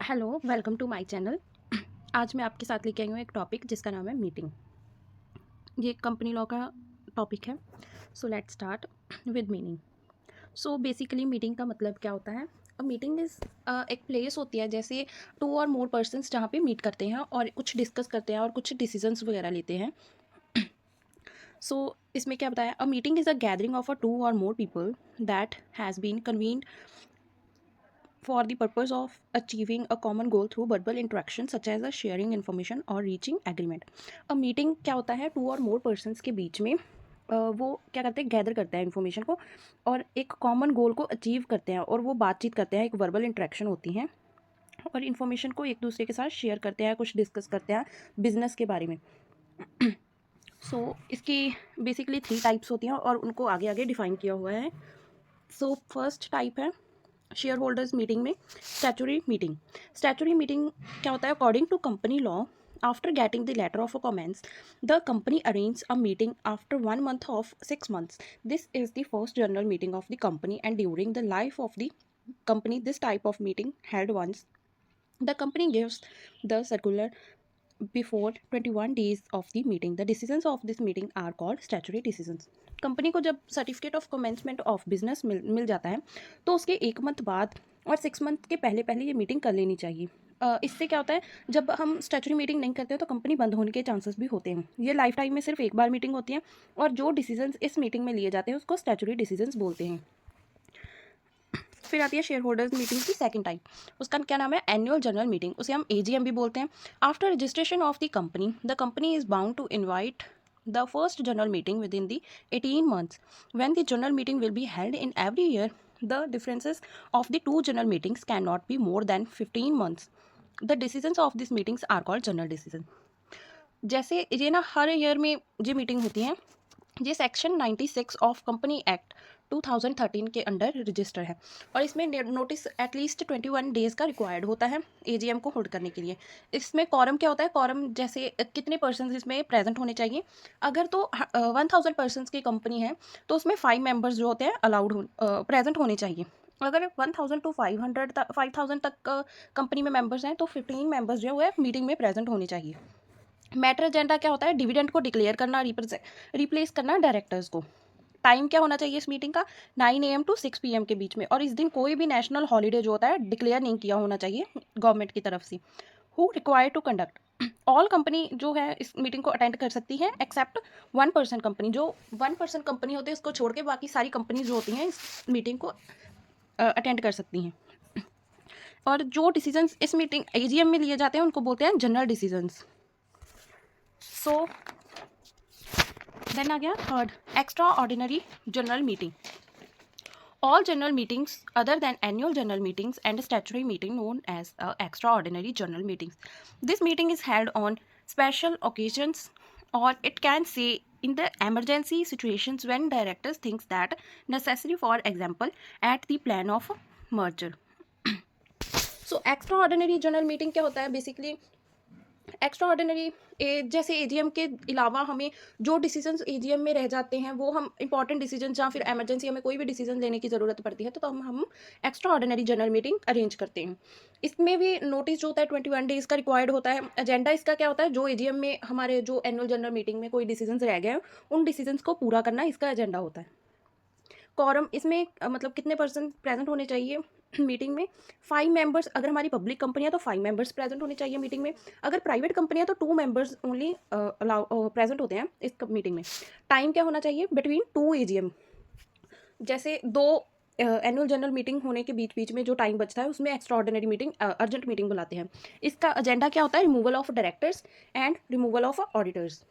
Hello, welcome to my channel. आज मैं आपके साथ लेके आई हूँ एक टॉपिक जिसका नाम है मीटिंग। ये कंपनी लॉ का टॉपिक है। So let's start with meaning. So basically meeting का मतलब क्या होता है? अ मीटिंग इज़ एक प्लेस होती है, जैसे टू और मोर पर्सन्स जहाँ पे मीट करते हैं और कुछ डिस्कस करते हैं और कुछ डिसीजंस वगैरह लेते हैं। सो इसमें क्या बताया? A meeting is a gathering of a two or more people that has been convened for the purpose of achieving a common goal through verbal interaction such as a sharing information or reaching agreement. a meeting क्या होता है? To or more persons के बीच में वो क्या करते हैं? Gather करते हैं इन्फॉर्मेशन को और एक कॉमन गोल को अचीव करते हैं और वो बातचीत करते हैं, एक वर्बल इंट्रैक्शन होती है और इन्फॉर्मेशन को एक दूसरे के साथ शेयर करते हैं, कुछ डिस्कस करते हैं बिजनेस के बारे में। इसकी बेसिकली 3 टाइप्स होती हैं और उनको आगे आगे डिफाइन किया हुआ है। फर्स्ट टाइप है शेयर होल्डर्स मीटिंग में स्टैचुरी मीटिंग। स्टैचुरी मीटिंग क्या होता है? According to company law, after getting the letter of comments, the company arrange a meeting after 1 month of 6 months. This is the first general meeting of the company, and during the life of the company this type of meeting held once. The company gives the circular before 21 days of the meeting. The decisions of this meeting are called statutory decisions. Company को जब certificate of commencement of business मिल जाता है तो उसके 1 month बाद और 6 month के पहले पहले ये मीटिंग कर लेनी चाहिए। इससे क्या होता है? जब हम स्टैचुरी मीटिंग नहीं करते हो तो कंपनी बंद होने के चांसेस भी होते हैं। ये लाइफ टाइम में सिर्फ एक बार मीटिंग होती है और जो डिसीजंस इस मीटिंग में लिए जाते हैं उसको स्टैचुरी डिसीजंस बोलते हैं। फिर आती है शेयर होल्डर्स मीटिंग की सेकंड टाइप। उसका क्या नाम है? Annual general meeting. उसे हम एजीएम भी बोलते हैं। After registration of the company is bound to invite the first general meeting within the 18 months. When the general meeting will be held in every year, the differences of the two general meetings cannot be more than 15 months. The decisions of these meetings are called general decision. जैसे ये ना हर year में जो meeting होती है, ये section 96 of company act 2013 के under register है और इसमें नोटिस एटलीस्ट 21 डेज़ का रिक्वायर्ड होता है एजीएम को होल्ड करने के लिए। इसमें कॉरम क्या होता है? कॉरम जैसे कितने पर्सन इसमें प्रेजेंट होने चाहिए। अगर तो 1000 पर्सन की कंपनी है तो उसमें 5 मेंबर्स जो होते हैं अलाउड प्रेजेंट होने चाहिए। अगर 1000 टू 500 तक 5000 तक कंपनी में मेंबर्स हैं तो 15 मेंबर्स जो है मीटिंग में प्रेजेंट होने चाहिए। मैटर एजेंडा क्या होता है? डिविडेंड को डिक्लेयर करना, रिप्लेस करना डायरेक्टर्स को। टाइम क्या होना चाहिए इस मीटिंग का? 9 AM टू 6 PM के बीच में और इस दिन कोई भी नेशनल हॉलीडे जो होता है डिक्लेयर नहीं किया होना चाहिए गवर्नमेंट की तरफ से। Who require to conduct? All company जो है इस मीटिंग को अटेंड कर सकती है एक्सेप्ट 1% कंपनी। जो 1% कंपनी होती है उसको छोड़ के बाकी सारी कंपनी जो होती हैं इस मीटिंग को अटेंड कर सकती हैं। और जो डिसीजंस इस मीटिंग एजीएम में लिए जाते हैं उनको बोलते हैं जनरल डिसीजंस। सो देन आ गया third, extra ordinary general meeting. All general meetings other than annual general meetings and statutory meeting known as extraordinary general meetings. This meeting is held on special occasions, or it can say in the emergency situations when directors thinks that necessary, for example at the plan of merger. So extraordinary general meeting क्या होता है? Basically extra ordinary जैसे AGM के अलावा हमें जो decisions AGM में रह जाते हैं वो हम इंपॉर्टेंट डिसीजन या फिर इमरजेंसी हमें कोई भी डिसीजन लेने की ज़रूरत पड़ती है तो हम extra ordinary general meeting arrange करते हैं। इसमें भी नोटिस जो होता है 21 डेज़ का रिक्वायर्ड होता है। एजेंडा इसका क्या होता है? जो एजीएम में हमारे जो एनुअल जनरल मीटिंग में कोई डिसीजंस रह गए हैं उन डिसीजंस को पूरा करना इसका एजेंडा होता है। कॉरम इसमें मतलब कितने पर्सन प्रेजेंट होने चाहिए मीटिंग में? 5 मेंबर्स। अगर हमारी पब्लिक कंपनी है तो 5 मेंबर्स प्रेजेंट होने चाहिए मीटिंग में। अगर प्राइवेट कंपनी है तो 2 मेंबर्स ओनली अलाउ प्रेजेंट होते हैं इस मीटिंग में। टाइम क्या होना चाहिए? Between 2 AGM. जैसे 2 एनुअल जनरल मीटिंग होने के बीच बीच में जो टाइम बचता है उसमें extra ordinary meeting urgent meeting बुलाते हैं। इसका एजेंडा क्या होता है? Removal of directors and removal of auditors.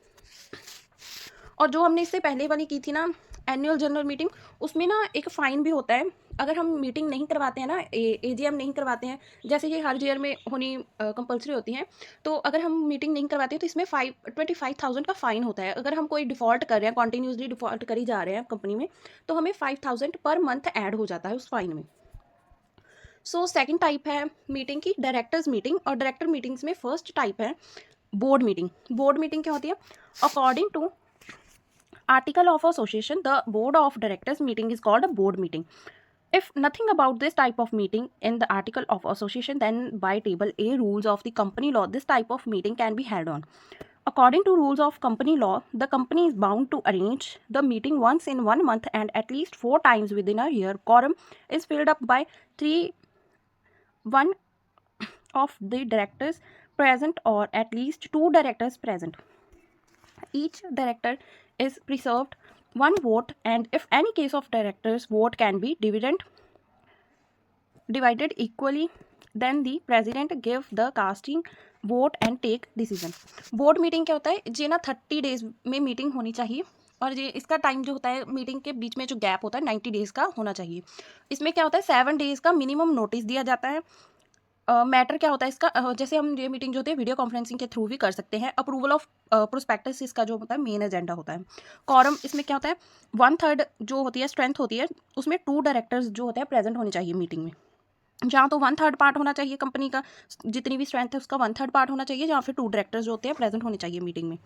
और जो हमने इससे पहले वाली की थी ना एनुअल जनरल मीटिंग, उसमें ना एक फ़ाइन भी होता है अगर हम मीटिंग नहीं करवाते हैं ना, एजीएम नहीं करवाते हैं। जैसे ये हर ईयर में होनी कंपलसरी होती हैं, तो अगर हम मीटिंग नहीं करवाते हैं तो इसमें 25,000 का फ़ाइन होता है। अगर हम कोई डिफ़ॉल्ट कर रहे हैं, कॉन्टीन्यूसली डिफ़ॉल्ट करी जा रहे हैं कंपनी में, तो हमें 5,000 पर मंथ ऐड हो जाता है उस फाइन में। सेकंड टाइप है मीटिंग की डायरेक्टर्स मीटिंग। और डायरेक्टर मीटिंग्स में फर्स्ट टाइप है बोर्ड मीटिंग। बोर्ड मीटिंग क्या होती है? According to Article of Association, the Board of Directors meeting is called a board meeting. If nothing about this type of meeting in the article of association, then by table A rules of the company law, this type of meeting can be held on. According to rules of company law, the company is bound to arrange the meeting once in 1 month and at least 4 times within a year. Quorum is filled up by 1 of the directors present or at least 2 directors present. Each director is preserved 1 vote, and if any case of directors vote can be divided equally, then the president give the casting vote and take decision. Board meeting क्या होता है, ये ना 30 days में meeting होनी चाहिए, और ये इसका टाइम जो होता है मीटिंग के बीच में जो गैप होता है 90 डेज का होना चाहिए. इसमें क्या होता है 7 डेज का मिनिमम नोटिस दिया जाता है. मैटर क्या होता है इसका, जैसे हम ये मीटिंग जो होती है वीडियो कॉन्फ्रेंसिंग के थ्रू भी कर सकते हैं. अप्रूवल ऑफ प्रोस्पेक्टस इसका जो होता है मेन एजेंडा होता है. कॉरम इसमें क्या होता है 1/3 जो होती है स्ट्रेंथ होती है, उसमें 2 डायरेक्टर्स जो होते हैं प्रेजेंट होने चाहिए मीटिंग में. जहाँ तो 1/3 पार्ट होना चाहिए कंपनी का, जितनी भी स्ट्रेंथ है उसका 1/3 पार्ट होना चाहिए, जहाँ फिर 2 डायरेक्टर्स जो होते हैं प्रेजेंट होने चाहिए मीटिंग में.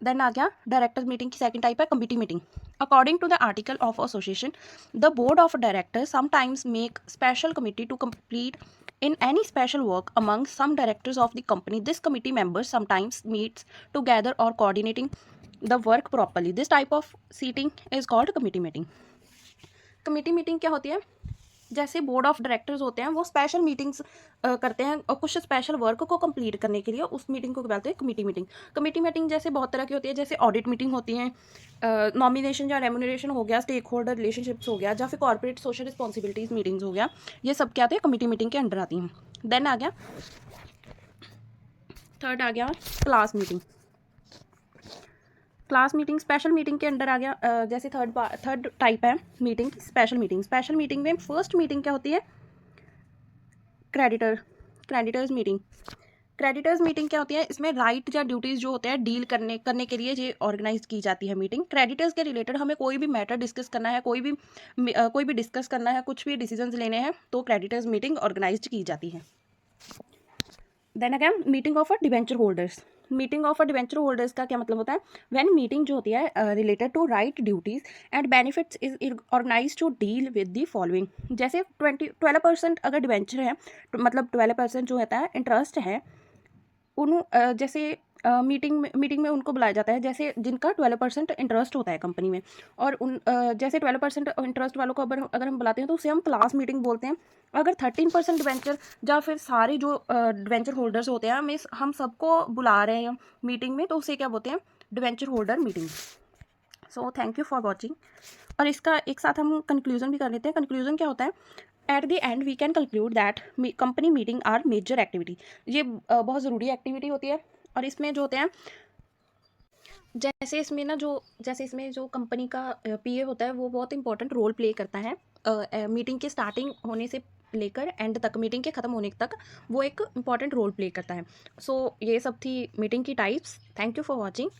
देन आ गया डायरेक्टर्स मीटिंग की सेकंड टाइप है committee meeting. According to the article of association, the board of directors sometimes make special committee to complete in any special work among some directors of the company. This committee members sometimes meets together or coordinating the work properly. This type of seating is called committee meeting. Committee meeting क्या होती है, जैसे board of directors होते हैं वो special meetings करते हैं और कुछ स्पेशल वर्क को कंप्लीट करने के लिए उस मीटिंग को बोलते हैं कमेटी मीटिंग. कमेटी मीटिंग जैसे बहुत तरह की होती है, जैसे ऑडिट मीटिंग होती है, नॉमिनेशन या रेम्यूनरेशन हो गया, स्टेक होल्डर रिलेशनशिप्स हो गया, या फिर कॉर्पोरेट सोशल रिस्पॉन्सिबिलिटीज़ मीटिंग्स हो गया. ये सब क्या आते हैं कमेटी मीटिंग के अंडर आती हैं. देन आ गया थर्ड, आ गया class meeting. Class meeting special meeting के अंडर आ गया. जैसे थर्ड टाइप है meeting special meeting. Special meeting में फर्स्ट मीटिंग क्या होती है क्रेडिटर्स मीटिंग. क्रेडिटर्स मीटिंग क्या होती है, इसमें राइट या ड्यूटीज़ जो होते हैं डील करने के लिए ये ऑर्गेनाइज की जाती है मीटिंग. क्रेडिटर्स के रिलेटेड हमें कोई भी मैटर डिस्कस करना है, कोई भी डिस्कस करना है, कुछ भी डिसीजंस लेने हैं, तो क्रेडिटर्स मीटिंग ऑर्गेनाइज की जाती है. Then again meeting of a debenture holders. Meeting of a debenture holders का क्या मतलब होता है, व्हेन मीटिंग जो होती है related to right duties and benefits is organise to deal with the following. जैसे 12% अगर डिवेंचर है, मतलब 12% जो होता है इंटरेस्ट है उन जैसे मीटिंग में उनको बुलाया जाता है, जैसे जिनका 12% इंटरेस्ट होता है कंपनी में, और उन जैसे 12% इंटरेस्ट वालों को अगर हम बुलाते हैं तो उसे हम क्लास मीटिंग बोलते हैं. अगर 13% डिवेंचर या फिर सारे जो डिवेंचर होल्डर्स होते हैं हम सबको बुला रहे हैं मीटिंग में, तो उसे क्या बोलते हैं debenture holder meeting. So thank you for watching. और इसका एक साथ हम कंक्लूजन भी कर लेते हैं. कंक्लूजन क्या होता है, at the end we can conclude that company meeting are major activity. ये बहुत ज़रूरी एक्टिविटी होती है, और इसमें जो होते हैं जैसे इसमें जो कंपनी का पीए होता है वो बहुत इंपॉर्टेंट रोल प्ले करता है. मीटिंग के स्टार्टिंग होने से लेकर एंड तक, मीटिंग के ख़त्म होने तक वो एक इम्पॉर्टेंट रोल प्ले करता है. सो ये सब थी मीटिंग की types. Thank you for watching.